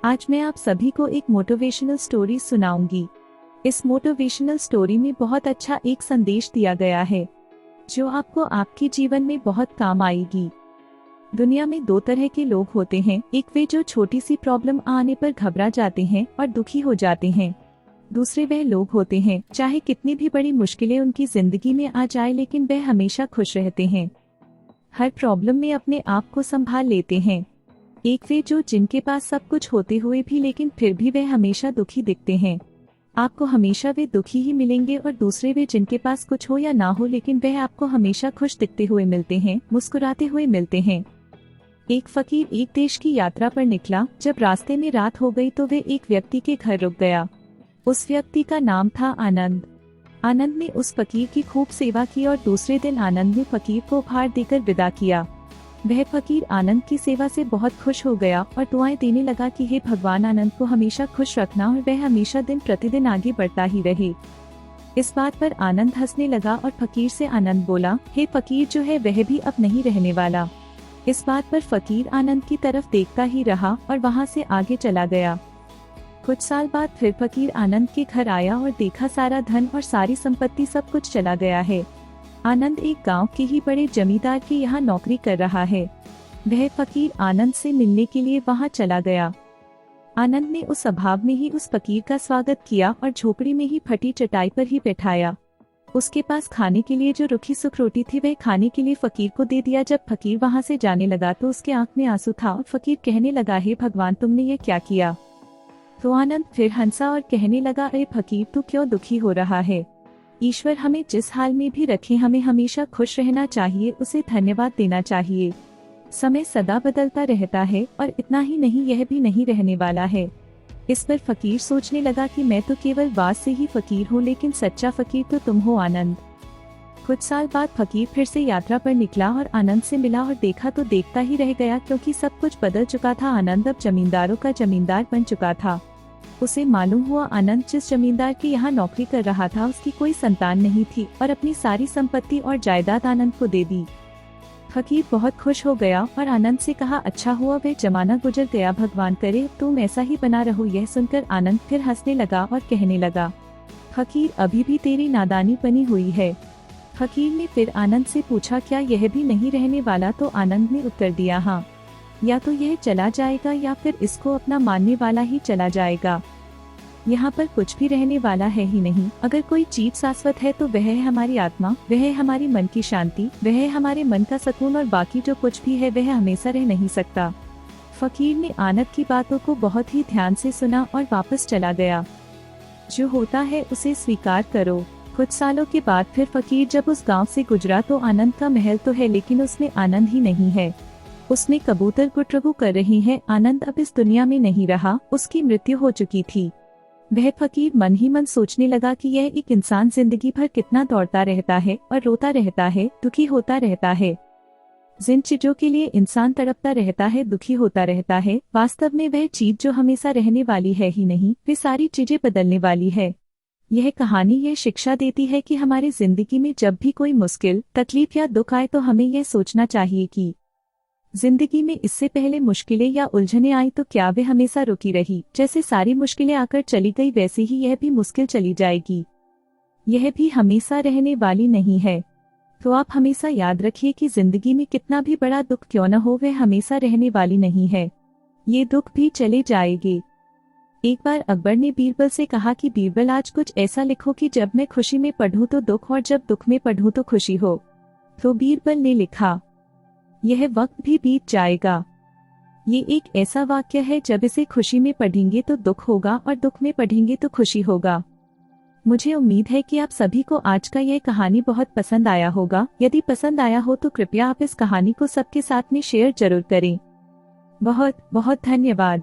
आज मैं आप सभी को एक मोटिवेशनल स्टोरी सुनाऊंगी। इस मोटिवेशनल स्टोरी में बहुत अच्छा एक संदेश दिया गया है जो आपको आपके जीवन में बहुत काम आएगी। दुनिया में दो तरह के लोग होते हैं, एक वे जो छोटी सी प्रॉब्लम आने पर घबरा जाते हैं और दुखी हो जाते हैं। दूसरे वह लोग होते हैं चाहे कितनी भी बड़ी मुश्किलें उनकी जिंदगी में आ जाए लेकिन वह हमेशा खुश रहते हैं, हर प्रॉब्लम में अपने आप को संभाल लेते हैं। एक वे जो जिनके पास सब कुछ होते हुए भी लेकिन फिर भी वह हमेशा दुखी दिखते हैं, आपको हमेशा वे दुखी ही मिलेंगे। और दूसरे वे जिनके पास कुछ हो या ना हो लेकिन वह आपको हमेशा खुश दिखते हुए मिलते हैं, मुस्कुराते हुए मिलते हैं। एक फकीर एक देश की यात्रा पर निकला। जब रास्ते में रात हो गई तो वे एक व्यक्ति के घर रुक गया। उस व्यक्ति का नाम था आनंद। आनंद ने उस फकीर की खूब सेवा की और दूसरे दिन आनंद ने फकीर को उपहार देकर विदा किया। वह फकीर आनंद की सेवा से बहुत खुश हो गया और दुआएं देने लगा कि हे भगवान, आनंद को हमेशा खुश रखना और वह हमेशा दिन प्रतिदिन आगे बढ़ता ही रहे। इस बात पर आनंद हंसने लगा और फकीर से आनंद बोला, हे फकीर, जो है वह भी अब नहीं रहने वाला। इस बात पर फकीर आनंद की तरफ देखता ही रहा और वहां से आगे चला गया। कुछ साल बाद फिर फकीर आनंद के घर आया और देखा सारा धन और सारी संपत्ति सब कुछ चला गया है। आनंद एक गांव के ही बड़े जमींदार के यहाँ नौकरी कर रहा है। वह फकीर आनंद से मिलने के लिए वहां चला गया। आनंद ने उस अभाव में ही उस फकीर का स्वागत किया और झोपड़ी में ही फटी चटाई पर ही बैठाया। उसके पास खाने के लिए जो रूखी सूख रोटी थी वह खाने के लिए फकीर को दे दिया। जब फकीर वहां से जाने लगा तो उसके आंख में आंसू था और फकीर कहने लगा, हे भगवान, तुमने ये क्या किया? तो आनंद फिर हंसा और कहने लगा, अरे फकीर, तू क्यों दुखी हो रहा है? ईश्वर हमें जिस हाल में भी रखे हमें हमेशा खुश रहना चाहिए, उसे धन्यवाद देना चाहिए। समय सदा बदलता रहता है और इतना ही नहीं, यह भी नहीं रहने वाला है। इस पर फकीर सोचने लगा कि मैं तो केवल बात से ही फकीर हूँ लेकिन सच्चा फकीर तो तुम हो आनंद। कुछ साल बाद फकीर फिर से यात्रा पर निकला और आनंद से मिला और देखा तो देखता ही रह गया क्योंकि सब कुछ बदल चुका था। आनंद अब जमींदारों का जमींदार बन चुका था। उसे मालूम हुआ आनंद जिस जमींदार के यहाँ नौकरी कर रहा था उसकी कोई संतान नहीं थी और अपनी सारी संपत्ति और जायदाद आनंद को दे दी। फकीर बहुत खुश हो गया और आनंद से कहा, अच्छा हुआ वह जमाना गुजर गया, भगवान करे तुम ऐसा ही बना रहो। यह सुनकर आनंद फिर हंसने लगा और कहने लगा, फकीर, अभी भी तेरी नादानी बनी हुई है। फकीर ने फिर आनंद से पूछा, क्या यह भी नहीं रहने वाला? तो आनंद ने उत्तर दिया, हाँ, या तो यह चला जाएगा या फिर इसको अपना मानने वाला ही चला जाएगा। यहाँ पर कुछ भी रहने वाला है ही नहीं। अगर कोई चीज शाश्वत है तो वह है हमारी आत्मा, वह है हमारी मन की शांति, वह है हमारे मन का सुकून, और बाकी जो कुछ भी है वह हमेशा रह नहीं सकता। फकीर ने आनंद की बातों को बहुत ही ध्यान से सुना और वापस चला गया। जो होता है उसे स्वीकार करो। कुछ सालों के बाद फिर फकीर जब उस गाँव से गुजरा तो आनंद का महल तो है लेकिन उसमें आनंद ही नहीं है। उसमें कबूतर गुटरगू कर रही हैं। आनंद अब इस दुनिया में नहीं रहा, उसकी मृत्यु हो चुकी थी। वह फकीर मन ही मन सोचने लगा कि यह एक इंसान जिंदगी भर कितना दौड़ता रहता है और रोता रहता है, दुखी होता रहता है। जिन चीजों के लिए इंसान तड़पता रहता है, दुखी होता रहता है, वास्तव में वह चीज जो हमेशा रहने वाली है ही नहीं, वे सारी चीजें बदलने वाली है। यह कहानी यह शिक्षा देती है कि हमारी जिंदगी में जब भी कोई मुश्किल, तकलीफ या दुख आए तो हमें यह सोचना चाहिए कि जिंदगी में इससे पहले मुश्किलें या उलझनें आई तो क्या वे हमेशा रुकी रही? जैसे सारी मुश्किलें आकर चली गई वैसे ही यह भी मुश्किल चली जाएगी, यह भी हमेशा रहने वाली नहीं है। तो आप हमेशा याद रखिए कि जिंदगी में कितना भी बड़ा दुख क्यों न हो, वह हमेशा रहने वाली नहीं है। ये दुख भी चले जाएंगे। एक बार अकबर ने बीरबल से कहा कि बीरबल, आज कुछ ऐसा लिखो कि जब मैं खुशी में पढ़ूं तो दुख और जब दुख में पढ़ूं तो खुशी हो। तो बीरबल ने लिखा, यह वक्त भी बीत जाएगा। ये एक ऐसा वाक्य है, जब इसे खुशी में पढ़ेंगे तो दुख होगा और दुख में पढ़ेंगे तो खुशी होगा। मुझे उम्मीद है कि आप सभी को आज का यह कहानी बहुत पसंद आया होगा। यदि पसंद आया हो तो कृपया आप इस कहानी को सबके साथ में शेयर जरूर करें। बहुत बहुत धन्यवाद।